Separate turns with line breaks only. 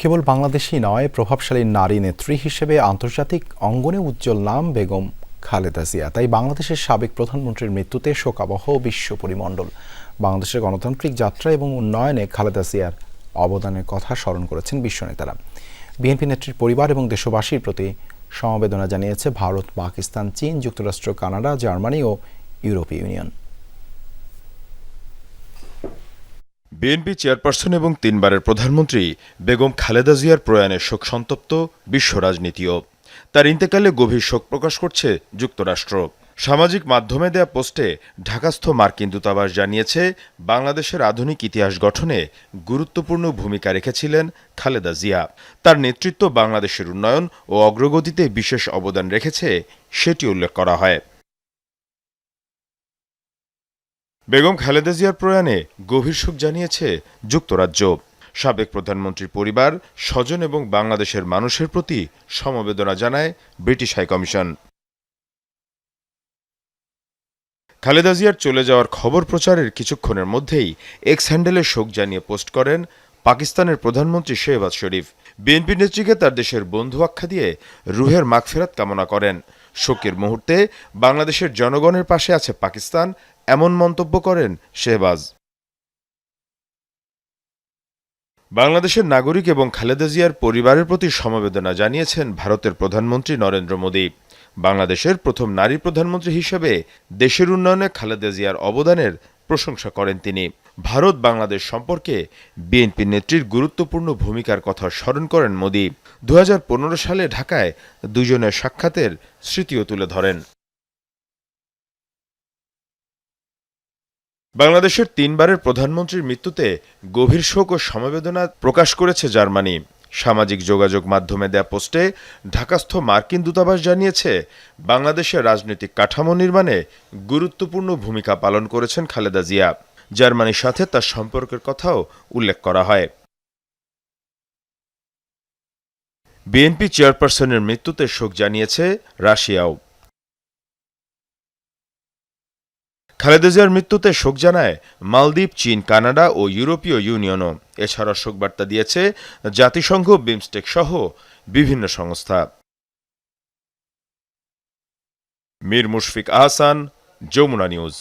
কেবল বাংলাদেশই নয়, প্রভাবশালী নারী নেত্রী হিসেবে আন্তর্জাতিক অঙ্গনে উজ্জ্বল নাম বেগম খালেদা জিয়া। তাই বাংলাদেশের সাবেক প্রধানমন্ত্রীর মৃত্যুতে শোকাবহ বিশ্ব পরিমণ্ডল। বাংলাদেশের গণতান্ত্রিক যাত্রা এবং উন্নয়নে খালেদা জিয়ার অবদানের কথা স্মরণ করেছেন বিশ্ব নেতারা। বিএনপি নেত্রীর পরিবার এবং দেশবাসীর প্রতি সমবেদনা জানিয়েছে ভারত, পাকিস্তান, চীন, যুক্তরাষ্ট্র, কানাডা, জার্মানি ও ইউরোপীয় ইউনিয়ন।
বিএনপি চেয়ারপারসন এবং ৩ বারের প্রধানমন্ত্রী বেগম খালেদা জিয়ার প্রয়াণে শোকসন্তপ্ত বিশ্ব রাজনীতিও। তার ইন্তেকালে গভীর শোক প্রকাশ করছে যুক্তরাষ্ট্র। সামাজিক মাধ্যমে দেয়া পোস্টে ঢাকাস্থ মার্কিন দূতাবাস জানিয়েছে, বাংলাদেশের আধুনিক ইতিহাস গঠনে গুরুত্বপূর্ণ ভূমিকা রেখেছিলেন খালেদা জিয়া। তার নেতৃত্ব বাংলাদেশের উন্নয়ন ও অগ্রগতিতে বিশেষ অবদান রেখেছে, সেটি উল্লেখ করা হয়। বেগম খালেদা জিয়ার প্রয়াণে গভীর শোক জানিয়েছে যুক্তরাজ্য। সাবেক প্রধানমন্ত্রীর পরিবার, স্বজন এবং বাংলাদেশের মানুষের প্রতি সমবেদনা জানায় ব্রিটিশ হাইকমিশন। খালেদা জিয়ার চলে যাওয়ার খবর প্রচারের কিছুক্ষণের মধ্যেই এক্স হ্যান্ডেলে শোক জানিয়ে পোস্ট করেন পাকিস্তানের প্রধানমন্ত্রী শেহবাজ শরীফ। বিএনপি নেত্রীকে তার দেশের বন্ধু আখ্যা দিয়ে রুহের মাগফিরাত কামনা করেন। শোকের মুহূর্তে বাংলাদেশের জনগণের পাশে আছে পাকিস্তান, এমন মন্তব্য করেন শেহবাজ। বাংলাদেশের নাগরিক এবং খালেদা জিয়ার পরিবারের প্রতি সমবেদনা জানিয়েছেন ভারতের প্রধানমন্ত্রী নরেন্দ্র মোদী। বাংলাদেশের প্রথম নারী প্রধানমন্ত্রী হিসেবে দেশের উন্নয়নে খালেদা জিয়ার অবদানের প্রশংসা করেন তিনি। ভারত বাংলাদেশ সম্পর্কে বিএনপি নেত্রীর গুরুত্বপূর্ণ ভূমিকার কথা স্মরণ করেন মোদী। ২০১৫ সালে ঢাকায় দুজনের সাক্ষাতের স্মৃতিও তুলে ধরেন। বাংলাদেশের ৩ বারের প্রধানমন্ত্রীর মৃত্যুতে গভীর শোক ও সমবেদনা প্রকাশ করেছে জার্মানি। সামাজিক যোগাযোগ মাধ্যমে দেয়া পোস্টে ঢাকাস্থ মার্কিন দূতাবাস জানিয়েছে, বাংলাদেশের রাজনৈতিক কাঠামো নির্মাণে গুরুত্বপূর্ণ ভূমিকা পালন করেছেন খালেদা জিয়া। জার্মানির সাথে তার সম্পর্কের কথাও উল্লেখ করা হয়। বিএনপি চেয়ারপারসনের মৃত্যুতে শোক জানিয়েছে রাশিয়াও। খালেদা জিয়ার মৃত্যুতে শোক জানায় মালদ্বীপ, চীন, কানাডা ও ইউরোপীয় ইউনিয়নও। এছাড়া শোকবার্তা দিয়েছে জাতিসংঘ, বিমস্টেক সহ বিভিন্ন সংস্থা। মীর মুশফিক আহসান, যমুনা নিউজ।